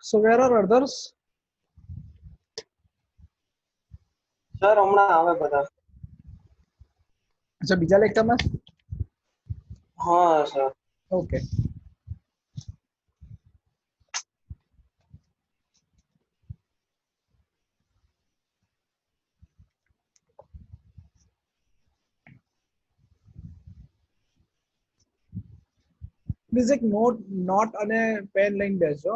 So where are others? Sir હમણાં આવે બધા. अच्छा बीजा लेक्चर में. હા સર. Okay. Please एक नोट અને પેન લઈને બેસજો.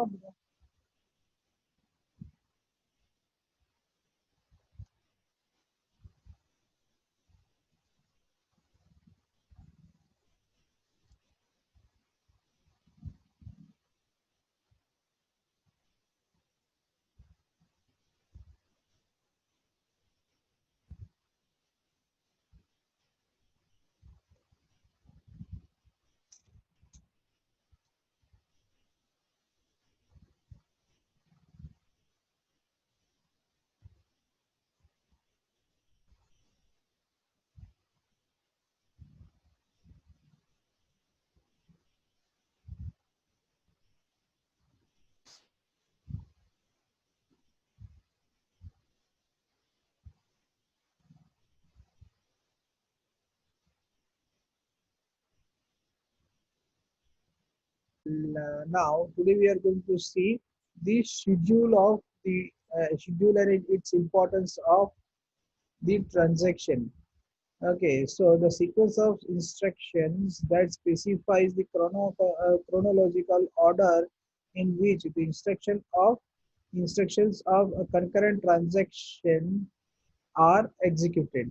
Now today we are going to see the schedule and its importance of the transaction. Okay, so the sequence of instructions that specifies the chronological order in which the instructions of a concurrent transaction are executed.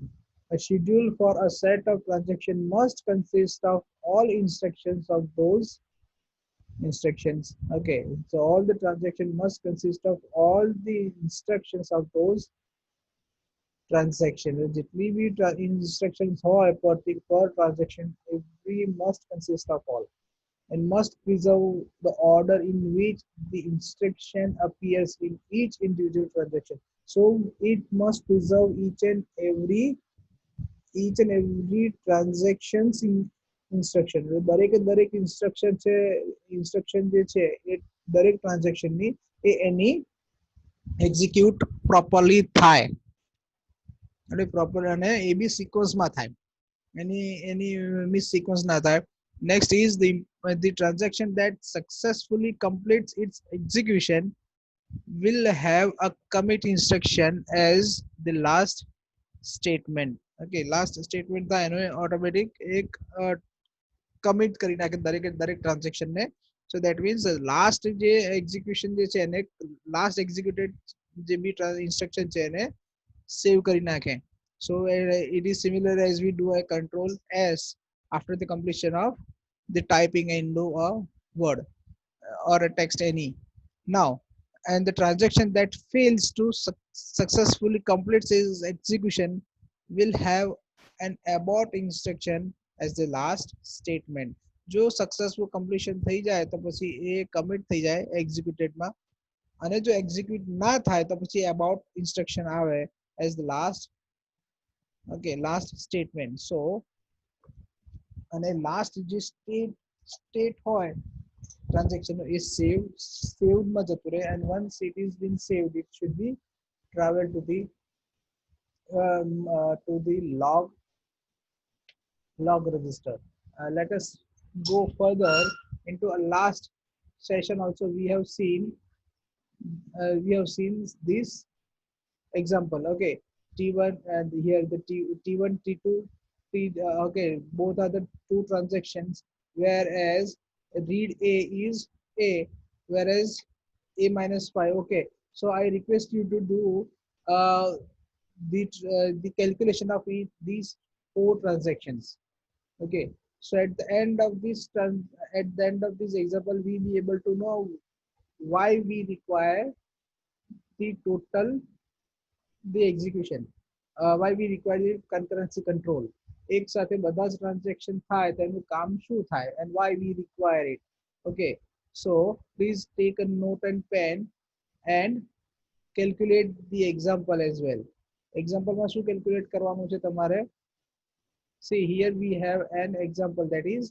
A schedule for a set of transactions must consist of all instructions of those instructions. Okay, so all the transaction must consist of all the instructions of those transaction. जितनी भी instructions हो per transaction, every must consist of all and must preserve the order in which the instruction appears in each individual transaction. So it must preserve each and every transactions in instruction. દરેક instruction જે છે એ દરેક transaction ની એની execute properly થાય અને proper અને એ બી sequence માં થાય any miss sequence ના થાય. Next is the transaction that successfully completes its execution will have a commit instruction as the last statement. Okay, last statement था એનો automatic एक commit કરી નાખે દરેક transaction ને. So that means last જે execution જે છે એને last executed જે બી instruction છે એને save કરી નાખે. So it is similar as we do a control S after the completion of the typing into a word or a text any. Now, and the transaction that fails to successfully complete its execution will have an abort instruction as the last statement. जो successful completion થઈ જાય તો પછી એ commit થઈ જાય executed માં અને જો execute ના થાય તો પછી about instruction આવે as the last last statement. So અને last જે state હોય transaction is saved માં જતું રહે and once it is been saved it should be travel to the log register. Let us go further into a last session. Also we have seen this example. Okay, T1 and here the T1 T2 okay, both are the two transactions, whereas read A is A, whereas A minus 5. Okay, so I request you to do uh, the calculation of these four transactions. Okay, so at the end of this example we be able to know why we require the total the execution, why we require the concurrency control. એક સાથે બધા જ transaction થાય તેનું કામ શું થાય and why we require it. Okay, so please take a note and pen and calculate the example as well. Example માં શું calculate કરવાનું છે તમારે? See, here we have an example that is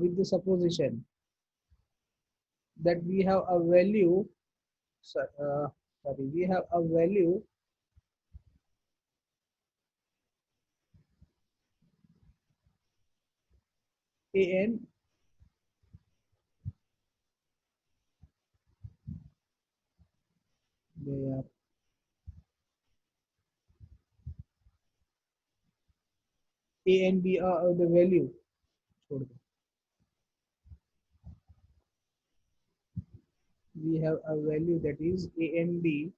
with the supposition that we have a value, sorry, we have a value an there a and b are the value. छोड़ दो. We have a value that is a and b,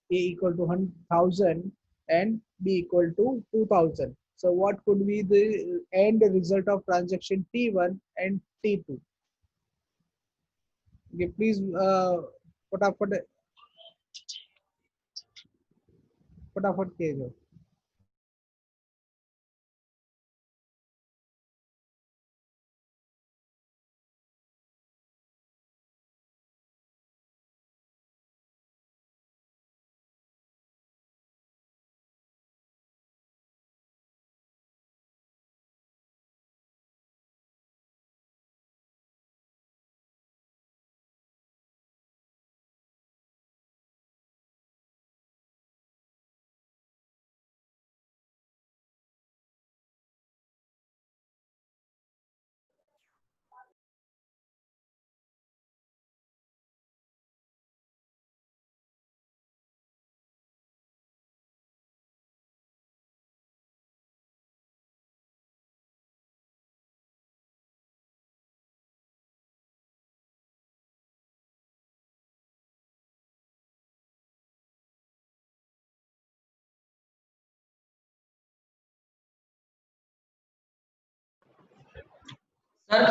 a equal to 1,000 and b equal to 2,000. So what could be the end result of transaction T1 and T2? Okay, please फटाफट फटाफट किए जाओ. Sir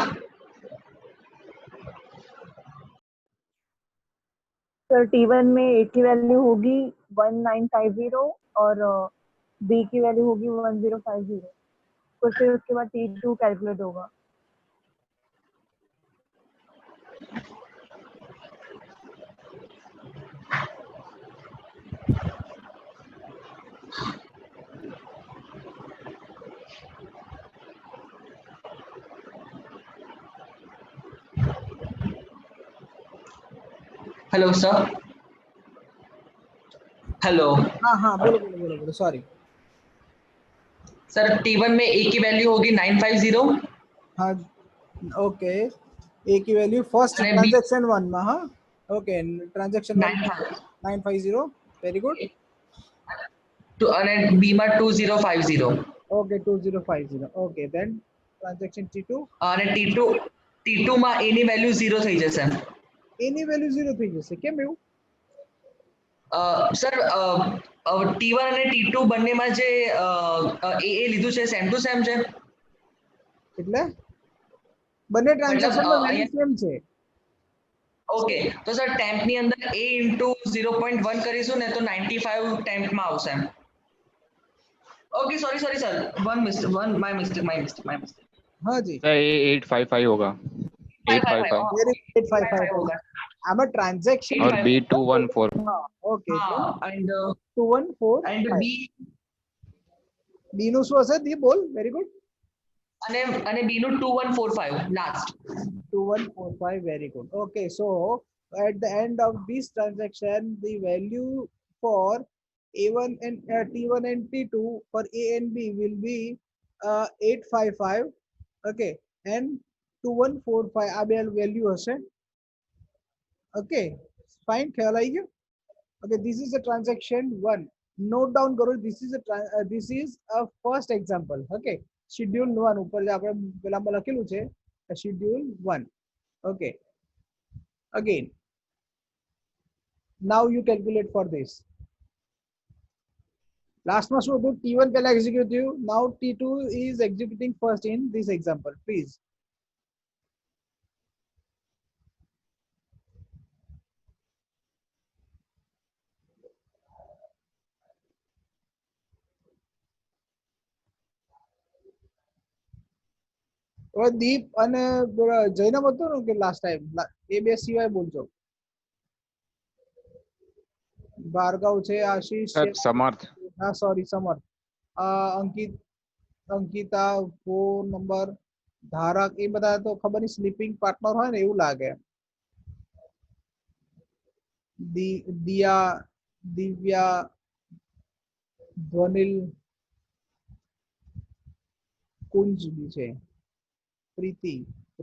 sir T1 में A की value होगी 1950 और B की value होगी 1050, तो फिर उसके बाद T2 कैलकुलेट होगा. Hello sir. हेलो हाँ हाँ बोलो बोलो बोलो बोलो सॉरी. सर T1 में A की वैल्यू होगी 950. हाँ ओके. ए की वैल्यू फर्स्ट અને B ट्रांजेक्शन 1 में. हाँ ओके ट्रांजेक्शन 1 950 950 वेरी गुड. અને B માં 2050. Okay 2050 okay then transaction T2 અને T2 માં A ની વેલ્યુ 0 થઈ જશે. એની વેલ્યુ 0 થઈ જશે. કેમ એવું? સર T1 અને T2 બંનેમાં જે AA લીધું છે સેમ ટુ સેમ છે. એટલે બંને ટ્રાન્ઝેક્શનમાં વેલ્યુ સેમ છે. ઓકે તો સર ટેમ્પ ની અંદર A * 0.1 કરીશું ને તો 95 ટેમ્પ માં આવશે. Okay sorry sir my mistake. हाँ जी सर ये 855 होगा. 855 वेरी 855 होगा. आम ट्रांजेक्शन और B 214. हाँ ओके एंड 214 एंड B બી નું શું હશે? દી બોલ. Very good. અને B નું 2145 last. 2145 very good. Okay, so at the end of this transaction the value for A1 and T1 and T2 for A and B will be 855 okay and 2145 આ બે value હશે. Okay fine ખ્યાલ આવી ગયો. Okay this is a transaction 1. note down કરો. this is a first example. okay schedule 1 ઉપર આપણે પેલામાં લખેલું છે schedule 1. okay again now you calculate for this. last માં શું હતું? T1 પહેલા execute થયું. now T2 is executing first in this example. please દીપ અને જૈનમ હતો ને કે લાસ્ટ ટાઈમ એ બે સિવાય બોલજો. ભાર્ગવ છે, આશીષ છે, समर्थ. હા સોરી સમર્થ, અંકિતા, ફોન નંબર, ધારક, એ બધા તો ખબર નહીં સ્લીપિંગ પાર્ટનર હોય ને એવું લાગે. દિયા, દિવ્યા, ધ્વનિલ, કુંજ બી છે, પ્રીતિ,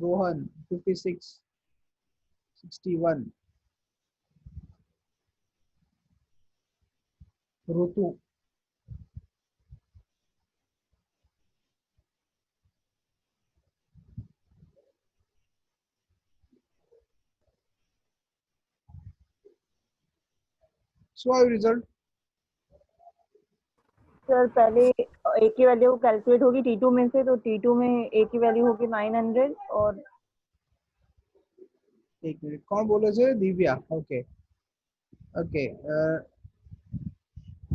રોહન 56, 61, ઋતુ, શું આવ્યું રિઝલ્ટ? सर पहले ए की वैल्यू कैलकुलेट होगी T2 में से, तो T2 में ए की वैल्यू होगी 900 और એક મિનિટ, કોણ બોલે છે? Divya. Okay okay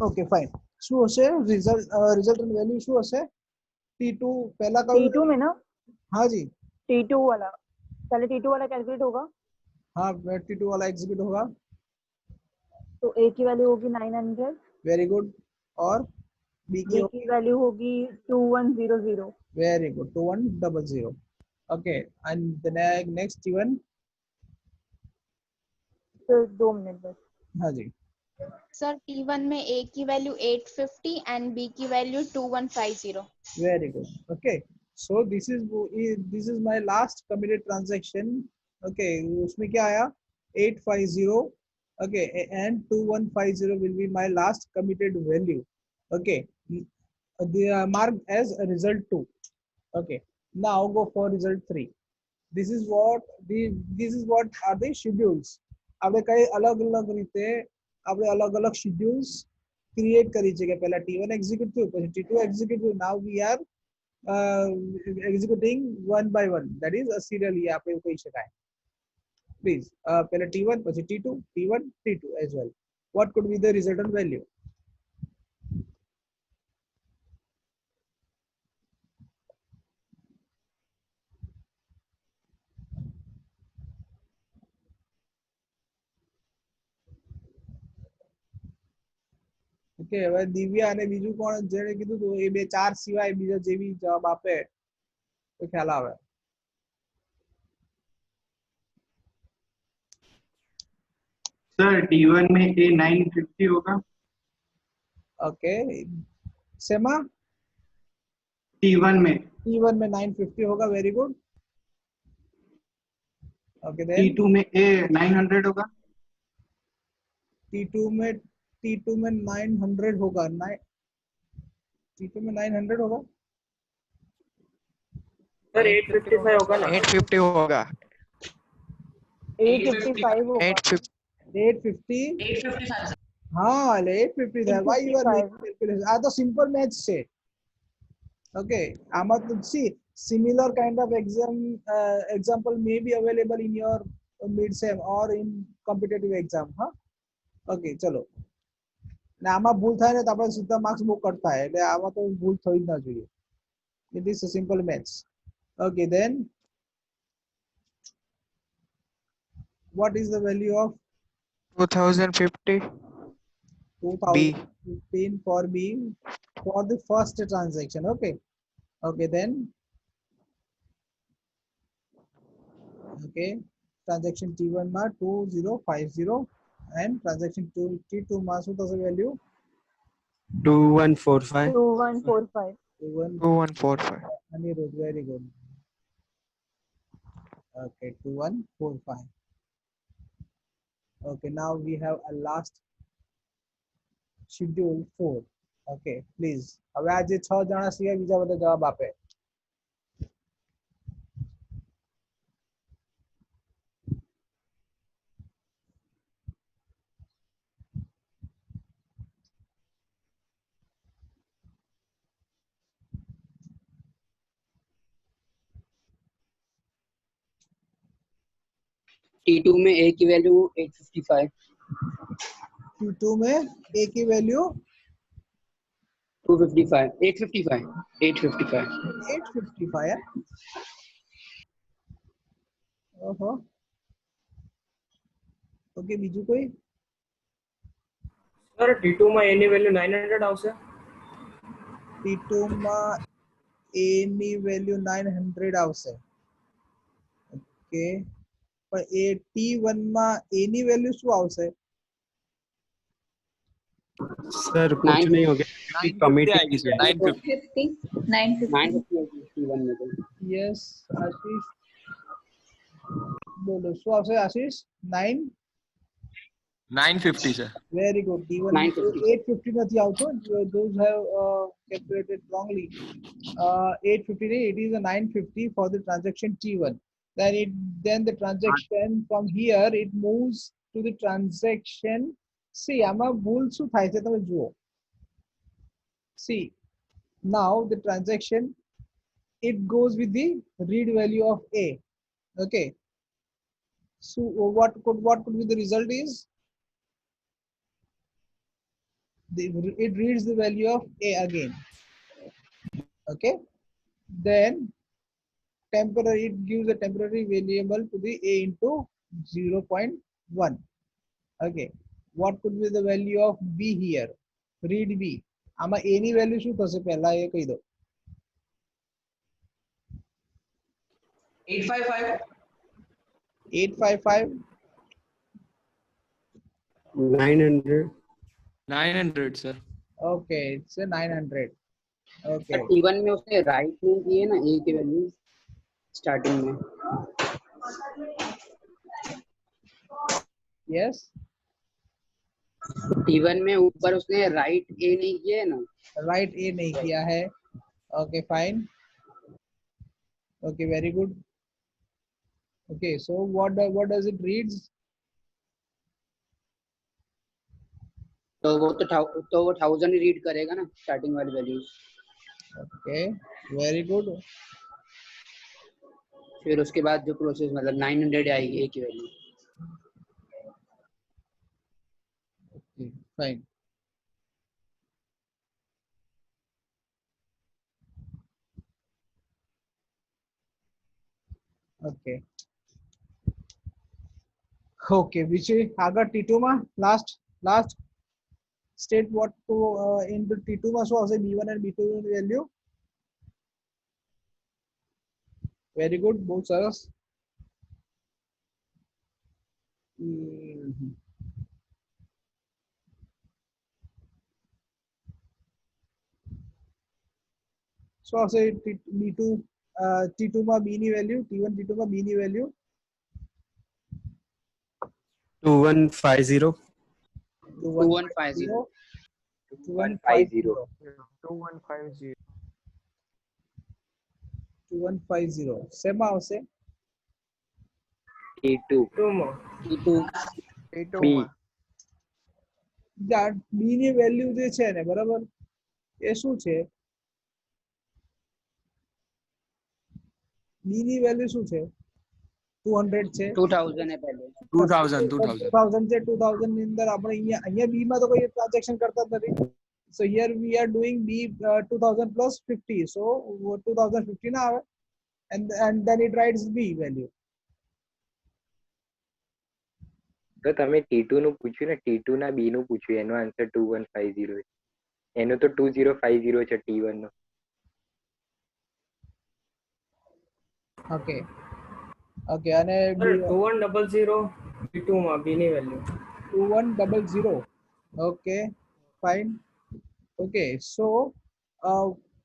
okay fine. શું હશે રિઝલ્ટન્ટ વેલ્યુ શું હશે? T2 પહેલા કયું? T2 में ना हाँ जी, T2 वाला, पहले T2 वाला कैलकुलेट होगा हाँ T2 वाला एग्जीक्यूट होगा. तो ए की वैल्यू होगी 900, वेरी गुड. और बी बी की? की वैल्यू होगी 2100. Very good, 2100. Okay and the next T1. Sir 2 minute बस. हाँ जी. सर T1 में A की वैल्यू 850 एंड B की value 2150. Very good. Okay, so this is my last committed transaction. Okay, उसमें क्या आया? 850. Okay, and 2150 will be my last committed value. Okay, they are marked as a result 2. Okay, now go for result 3. This is what are the schedules. આપણે કઈ અલગ રીતે આપણે અલગ schedules create કરી છે કે પહેલા T1 execute થયું, પછી T2 execute થયું. Now we are executing one by one, that is a serially આપણે કહી શકાય. Please પહેલા T1 પછી T2, T1 T2 as well. What could be the resultant value? Okay, હવે દિવ્યા અને બીજું કોણ જેણે કીધું તો એ બે ચાર સિવાય બીજા જે બી જવાબ આપે તો ખ્યાલ આવે. सर T1 में A 950 होगा. ओके, सेमा? T1 में. T1 में 950 होगा. Very good. Okay, then T2 में A 900 होगा. T2 में 900 होगा. T2 में 900 होगा. सर 855 होगा ना. 850 होगा. 855 होगा. 850. 855. हाँ, 850 થાય. Why you are making calculation? આ તો સિમ્પલ મેથ્સ છે. ઓકે, આમાં તો see similar kind of example may be available in your mid sem or in competitive exam. હા, ઓકે ચલો. ને આમાં ભૂલ થાય ને તો આપણે સીધા માર્ક્સ બહુ કટ થાય, એટલે આમાં તો ભૂલ થઈ જ ના જોઈએ. It is a simple maths. Okay, then what is the value of 2050. 2015 for B for the first transaction? Okay, okay, then okay, transaction T1 માં 2050 and transaction T2 માં શું થશે value? 2145. 2145. 2145. Anirudh, very good. Okay, 2145. Okay, now we have a last schedule 4. Okay, please. હવે આ જે 6 જણા સિવાય બીજા બધા જવાબ આપે. T2 में A की वैल्यू 855. T2 में A की वैल्यू 255. 855. 855. 855 है. ओहो. ओके, બીજું કોઈ? સર T2 માં A ની વેલ્યુ 900 આવશે. T2 માં A ની વેલ્યુ 900 આવશે. ઓકે, પણ એ T1 માં A ની વેલ્યુ શું આવશે? सर कुछ नहीं हो गया, कमिटी आएगी सर 950 50 950 950 T1 में तो यस आशीष बोलो શું આવશે આશીષ 9 950 sir. very good T1 950. 850 નથી આવતો those have calculated wrongly 850 नहीं, it is a 950 for the transaction T1 then the transaction from here it moves to the transaction see આમાં ભૂલ શું થાય છે તમે જુઓ see now the transaction it goes with the read value of A. Okay. So what could be the result is it reads the value of A again. Okay. Then temporary it gives a temporary variable to the A into 0.1. Okay. What could be the value of B here? Read B. આમાં A ની value શું થશે પહેલા એ કહી દો 855. 855 900 900 sir. okay it's a 900 okay T1 में उसने right नहीं किए ना A की वैल्यू स्टार्टिंग में yes T1 में ऊपर उसने राइट A नहीं किया है ना right A नहीं किया है okay fine okay very good okay so what does it reads तो वो 1000 ही रीड करेगा ना स्टार्टिंग वाली वैल्यू okay very good फिर उसके बाद जो प्रोसेस मतलब 900 आएगी A की value okay fine okay okay which આગળ T2 માં last state what to in the T2 માં શું આવશે B1 and B2 ની value very good બહુ સરસ શું આવશે B2 T2 માં B ની value T1 T2 માં B ની value 2150 2150 2150 2150 2150 શેમાં આવશે T2 માં T2 T2 B. માં B ની વેલ્યુ જે છે ને બરાબર એ શું છે B ની વેલ્યુ શું છે 200 છે 2000 है पहले 2000 2000 છે 2000 ની અંદર આપણે અહીંયા B માં તો કોઈ ટ્રાન્ઝેક્શન કરતા જ નથી so here we are doing B 2000 plus 50 so 2050 ના આવે and then it writes B value તો તમે T2 નું પૂછ્યું ને T2 ના B નું પૂછ્યું એનો આન્સર 2150 છે એનો તો 2050 છે T1 નો okay okay અને સર 2100 B2 માં B ની value 2100 okay fine okay so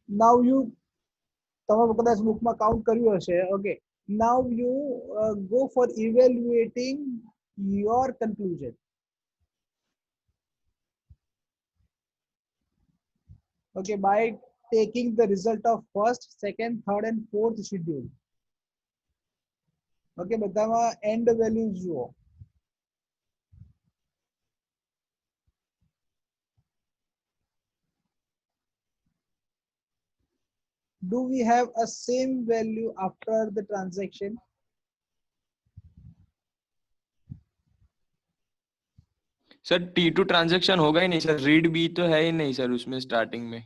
now you તમે કદાચ બુકમાં કાઉન્ટ કર્યું હશે okay now you go for evaluating your conclusion okay by taking the result of first second third and fourth schedule okay બધામાં end values જુઓ do we have a same value after the transaction sir T2 transaction होगा ही नहीं sir read B तो है ही नहीं sir उसमें starting में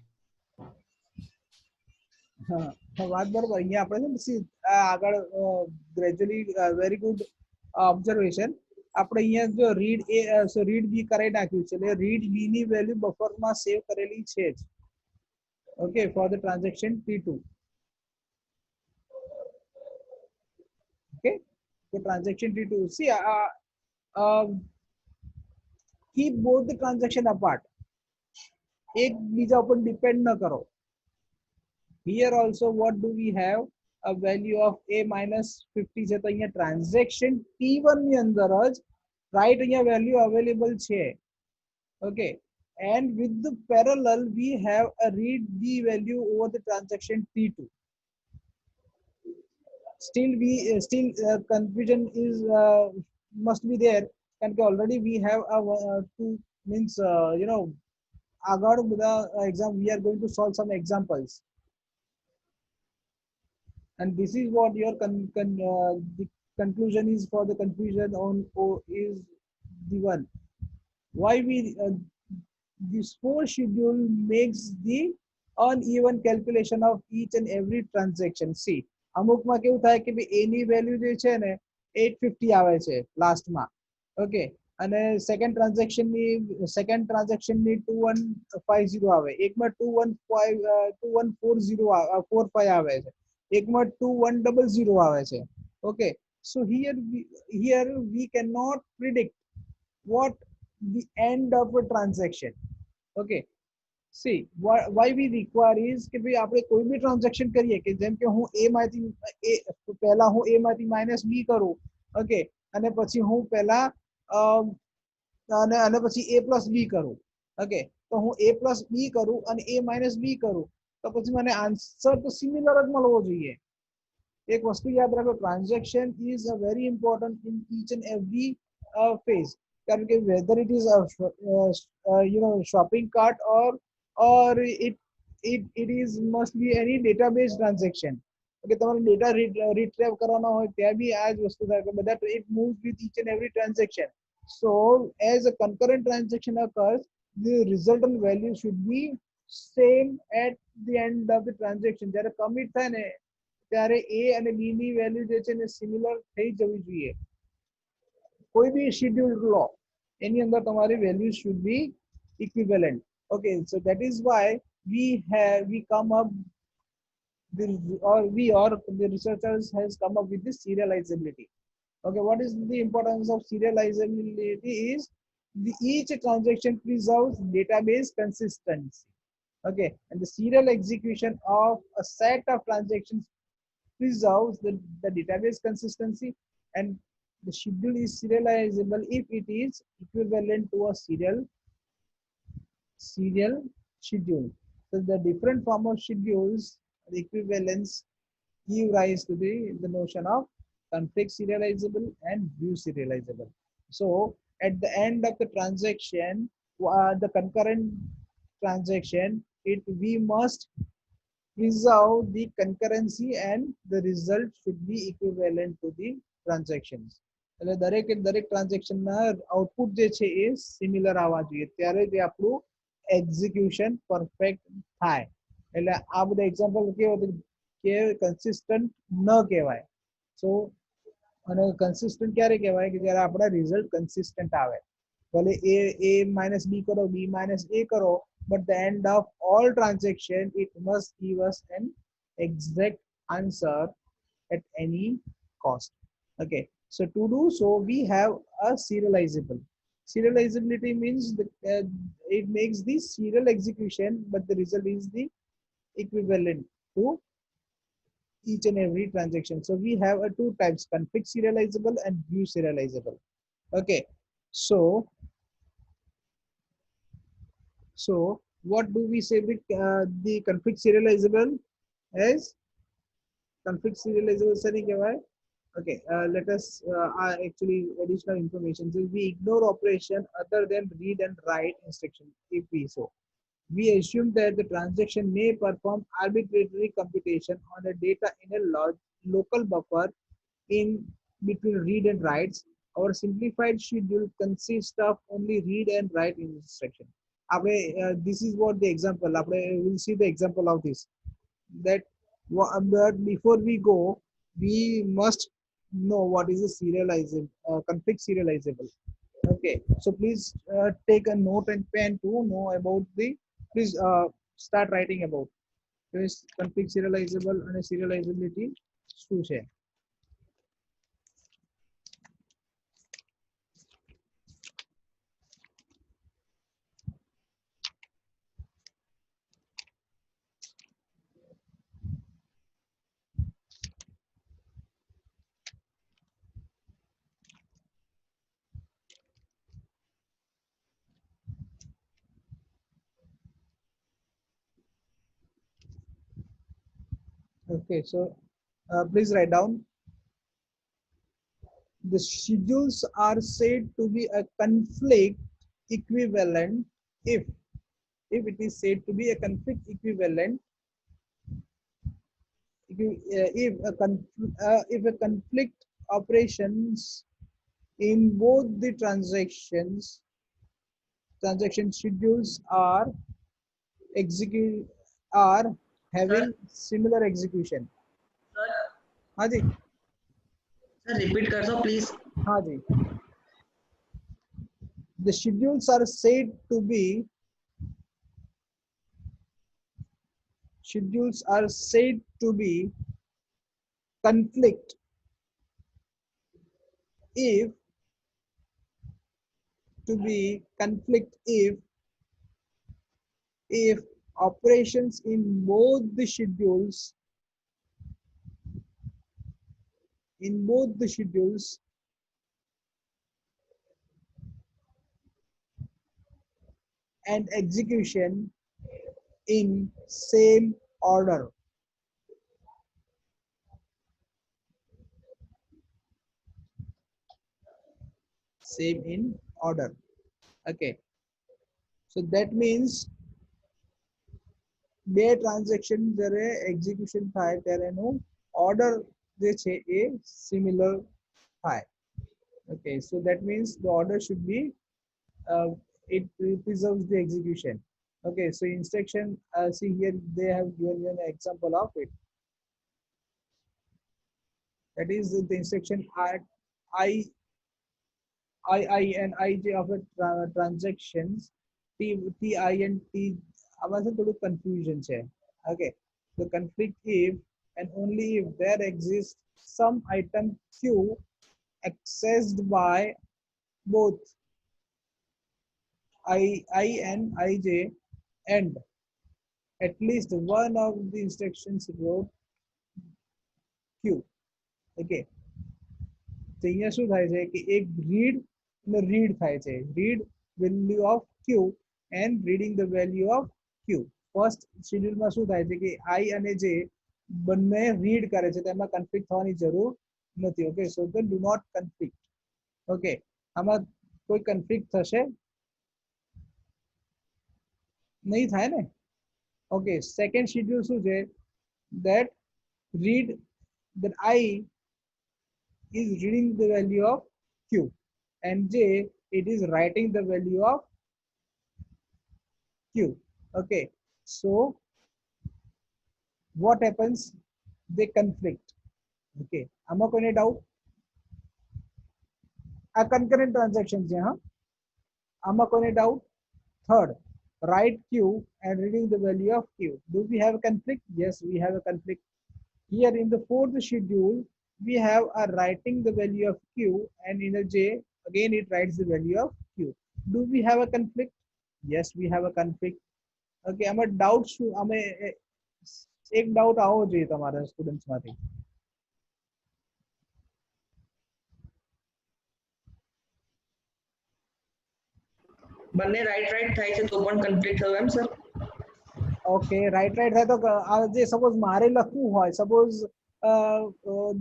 હા વાત બરોબર અહીંયા આપણે છે ને આગળ ગ્રેજ્યુઅલી વેરી ગુડ ઓબ્ઝર્વેશન આપણે અહીંયા જો રીડ એ રીડ બી કરાવી નાખ્યું છે એટલે રીડ બી ની વેલ્યુ બફરમાં સેવ કરેલી છે જ okay for the transaction T2 okay તો transaction T2 see keep both the transaction apart एक बीजा पर डिपेंड न करो. Here also what do we have? A value of a minus 50 છે તો અહીંયા ટ્રાન્ઝેક્શન T1 ની અંદર જ રાઈટ અહીંયા વેલ્યુ અવેલેબલ છે. Okay, and with the parallel we have a read the value over the transaction T2. Still we confusion is must be there કારણ કે already we have a two means આગળ બધા exam we are going to solve some examples. And this is what your the conclusion is for the confusion on O is the one. Why we this four schedule makes the uneven calculation of each and every transaction. See, અમુક માં કેવું થાય કે a ની value જે છે ને 850 આવે છે લાસ્ટ માં. ઓકે, અને સેકન્ડ ટ્રાન્ઝેક્શન ની 2150 આવે, એકમાં 2145 આવે છે, એકમાં 2100 આવે છે. Okay, so here we cannot predict what the end of a transaction. Okay, see why we require is કે ભાઈ આપણે કોઈ બી ટ્રાન્ઝેક્શન કરીએ કે જેમ કે હું a માંથી પહેલા હું a માંથી માઈનસ b કરું. ઓકે, અને પછી હું પહેલા અને પછી a પ્લસ b કરું. ઓકે, તો હું a પ્લસ b કરું અને a માઈનસ b કરું તો પછી મને આન્સર તો સિમિલર જ મળવો જોઈએ. એક વસ્તુ યાદ રાખો, transaction is a very important in each and every phase. કારણ કે whether it is a shopping cart or it is must be any database transaction. Okay, તમારે ડેટા રિટ્રીવ કરવાનો હોય ત્યાં બી આ જ વસ્તુ થાય કે બધા it moves with each and every transaction. So as a concurrent transaction occurs, the resultant value should be same at the end of the transaction. જ્યારે commit થાય ને ત્યારે a અને b ની વેલ્યુ જે છે ને સિમિલર થઈ જવી જોઈએ. કોઈ બી શેડ્યુલ લો એની અંદર તમારી value should be equivalent. Okay, so that is why we come up the researchers has come up with this serializability. Okay, what is the importance of serializability is each transaction preserves database consistency. Okay, and the serial execution of a set of transactions preserves the database consistency, and the schedule is serializable if it is equivalent to a serial schedule. So the different form of schedules, the equivalence give rise to the notion of conflict serializable and view serializable. So at the end of the transaction, the concurrent transaction, we must preserve the concurrency and the result should be equivalent to the transactions. એટલે દરેક transaction ના output જે છે એ similar આવવા જોઈએ ત્યારે જે આપણું એક્ઝિક્યુશન પરફેક્ટ થાય. એટલે આ બધા એક્ઝામ્પલ કેવો કે કન્સિસ્ટન્ટ ન કહેવાય. સો અને કન્સિસ્ટન્ટ ક્યારે કહેવાય કે જ્યારે આપણા રિઝલ્ટ કન્સિસ્ટન્ટ આવે. ભલે a minus b કરો, b minus a કરો, but the end of all transaction it must give us an exact answer at any cost. Okay, so to do so we have a serializability means it makes the serial execution but the result is the equivalent to each and every transaction. So we have two types, conflict serializable and view serializable. Okay, so what do we say with the conflict serializable as conflict serializable setting? Okay, let us actually additional information. So we ignore operation other than read and write instruction if we so. We assume that the transaction may perform arbitrary computation on the data in a local buffer in between read and writes. Our simplified schedule consists of only read and write instruction. This is what the example. We'll see the example of this. But before we go, we must know what is a serializable conflict serializable. Okay, so please take a note and pen to know about the. Please start writing about this conflict serializable and serializability. શું છે? Okay, so please write down. The schedules are said to be a conflict equivalent if it is said to be a conflict equivalent if a conflict operations in both the transaction schedules execute are having similar execution. हाँ जी sir repeat कर दो please. हाँ जी. The schedules are said to be conflict if if operations in both the schedules and execution in same order. Same in order. Okay. So that means બે transaction જ્યારે execution થાય ત્યારે એનું order જે છે એ સિમિલર થાય. Okay, so that means the order should be it preserves the execution. Okay, so instruction see here they have given you an example of it. That is the instruction I and ij of a transactions ti and t આમાં છે થોડું confusion છે. Okay, the conflict if and only if there exists some item q accessed by both I and ij and at least one of the instructions wrote q. Okay, તો અહીંયા શું થાય છે કે એક read અને read થાય છે. read value of q and reading the value of q. First શેડ્યુલમાં શું થાય છે કે i અને j બંને રીડ કરે છે, તેમાં કન્ફ્લિક્ટ થવાની જરૂર નથી. Okay, so then do not conflict. Okay, આમાં કોઈ કન્ફ્લિક્ટ થશે નહીં થાય ને. ઓકે, સેકન્ડ શેડ્યુલ શું છે that read that I is reading the value of q and j it is writing the value of q. Okay, so what happens, they conflict. Okay, આમાં કોઈને doubt? આ concurrent transaction છે. હા, આમાં કોઈને doubt? Third, write q and reading the value of q. Do we have a conflict? Yes, we have a conflict. Here in the fourth schedule we have a writing the value of q and in the j again it writes the value of q. Do we have a conflict? Yes, we have a conflict. Okay, આમાં doubt શું, અમે એક doubt આવો જોઈએ તમારા students માંથી. બંને right થાય છે તો પણ કન્ફ્લિક્ટ થયું એમ સર? ઓકે, રાઈટ થાય તો જે સપોઝ મારે લખવું હોય, સપોઝ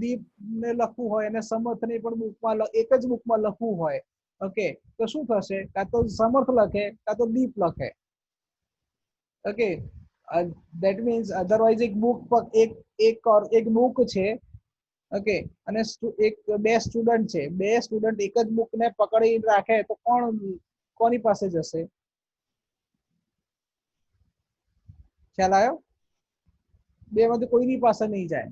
દીપ ને લખવું હોય અને સમર્થ ને પણ બુકમાં એક જ બુકમાં લખવું હોય. ઓકે, તો શું થશે, કાં તો સમર્થ લખે કાં તો દીપ લખે. ઓકે, that means otherwise એક બુક છે. ઓકે, અને બે સ્ટુડન્ટ છે, બે સ્ટુડન્ટ એક જ બુક ને પકડી રાખે તો કોની પાસે જશે? ખ્યાલ આવ્યો? બે માંથી કોઈની પાસે નહીં જાય.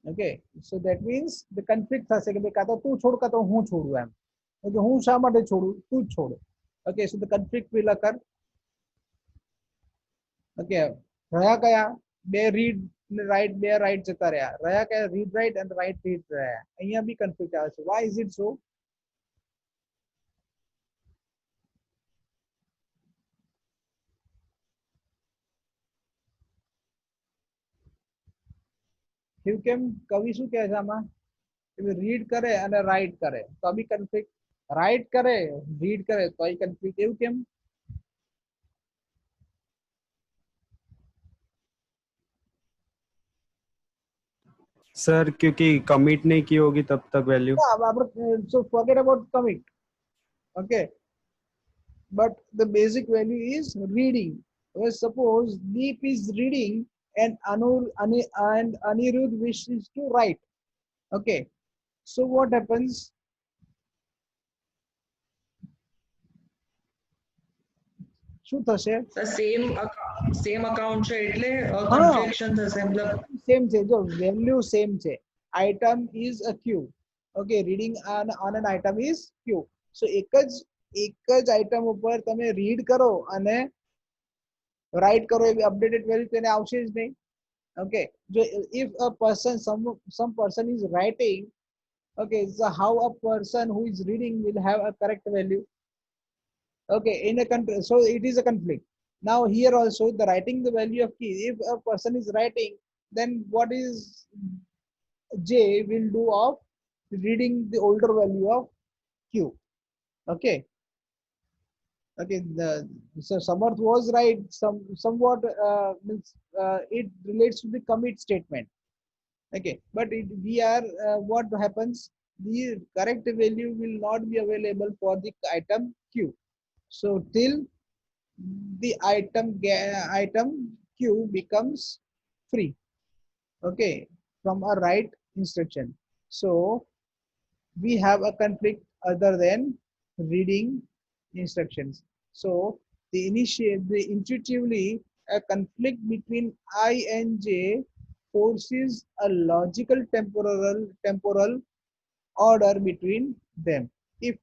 Okay, so that means the conflict થશે કે કાં તો તું છોડ કાં તો હું છોડું એમ. ઓકે, હું શા માટે છોડું, તું જ છોડ. Okay, so the conflict will અકર. Okay, રહ્યા કયા? બે રીડ ને રાઈટ, બે રાઈટ જતા રહ્યા. રહ્યા કયા? રીડ રાઈટ અને રાઈટ રીડ રહ્યા. અહીંયા બી કન્ફ્લિક્ટ આવે છે. Why is it so? કેમ કવિ શું કહે છે આમાં? રીડ કરે અને રાઈટ કરે તો બી કન્ફ્લિક્ટ, રાઈટ કરે રીડ કરે તો કન્ફ્લિક્ટ, એવું કેમ? सर क्योंकि कमिट नहीं की होगी तब तक value. So forget about commit. Okay, but the basic value is reading. Well, suppose Deep is reading and Anirudh wishes to write. Okay, so what happens? શું થશે? સર સેમ અકાઉન્ટ છે એટલે હા કન્ફ્લિક્શન થશે મતલબ સેમ છે, જો વેલ્યુ સેમ છે. Item is a Q. Okay, reading on an item is Q. So એક જ આઇટમ ઉપર તમે રીડ કરો અને રાઈટ કરો એવી અપડેટેડ વેલ્યુ તેને આવશે જ નહીં. ઓકે, જો if a person some person is writing, okay, so how a person who is reading will have a correct value? Okay, in a country, so it is a conflict. Now here also the writing the value of key, if a person is writing, then what is J will do of reading the older value of Q? Okay, okay, so Samarth was right, somewhat means it relates to the commit statement. Okay, but we are what happens, the correct value will not be available for the item Q. So till the item Q becomes free, okay, from a write instruction. So we have a conflict other than reading instructions. So the intuitively a conflict between I and J forces a logical temporal order between them. If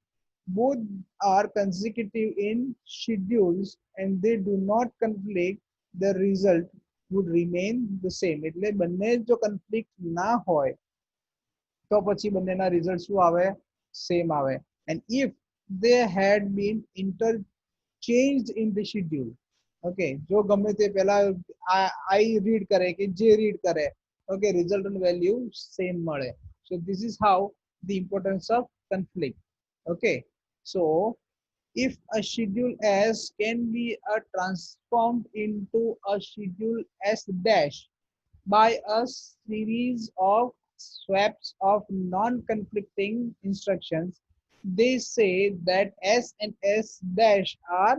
both are consecutive in schedules and they do not conflict, the result would remain the same. એટલે બંને જો conflict ના હોય તો પછી બંનેના result શું આવે? Same આવે. And if they had been interchanged in the schedule, okay, જો ગમે તે પહેલા I read કરે કે J read કરે, okay, resultant value same મળે. So this is how the importance of conflict. Okay, so if a schedule S can be transformed into a schedule S dash by a series of swaps of non-conflicting instructions, they say that S and S dash are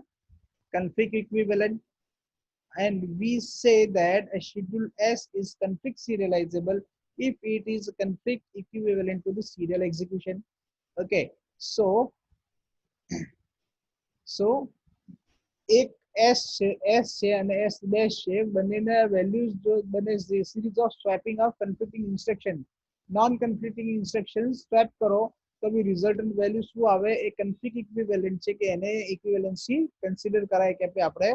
conflict equivalent, and we say that a schedule S is conflict serializable if it is conflict equivalent to the serial execution. Okay, so એક S છે અને S dash છે, બંનેના values જો બને series of swapping of conflicting instruction, non conflicting instruction swap કરો તો બી resultant value શું આવે? એ કન્ફ્લિક્ટ ઇક્વિવેલન્ટ છે કે એને ઇક્વિવેલન્સી કન્સિડર કરાય કે આપણે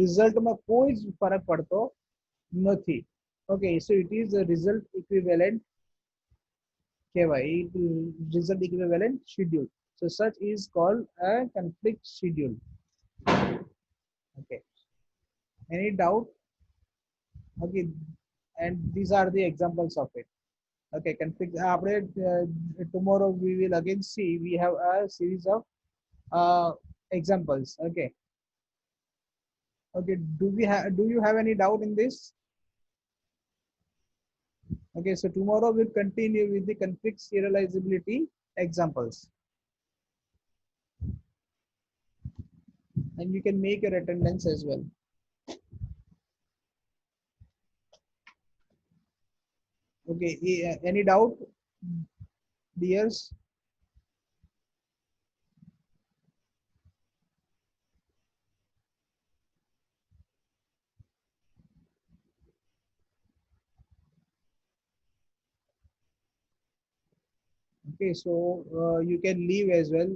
રિઝલ્ટમાં કોઈ જ ફરક પડતો નથી. Okay, so it is result equivalent કહેવાય, result equivalent schedule. So such is called a conflict schedule. Okay, any doubt? Okay, and these are the examples of it. Okay, conflict. Tomorrow we will again see, we have a series of examples. Okay, okay, do you have any doubt in this? Okay, so tomorrow we'll continue with the conflict serializability examples, and you can make your attendance as well. Okay, any doubt, dears? Okay, so you can leave as well.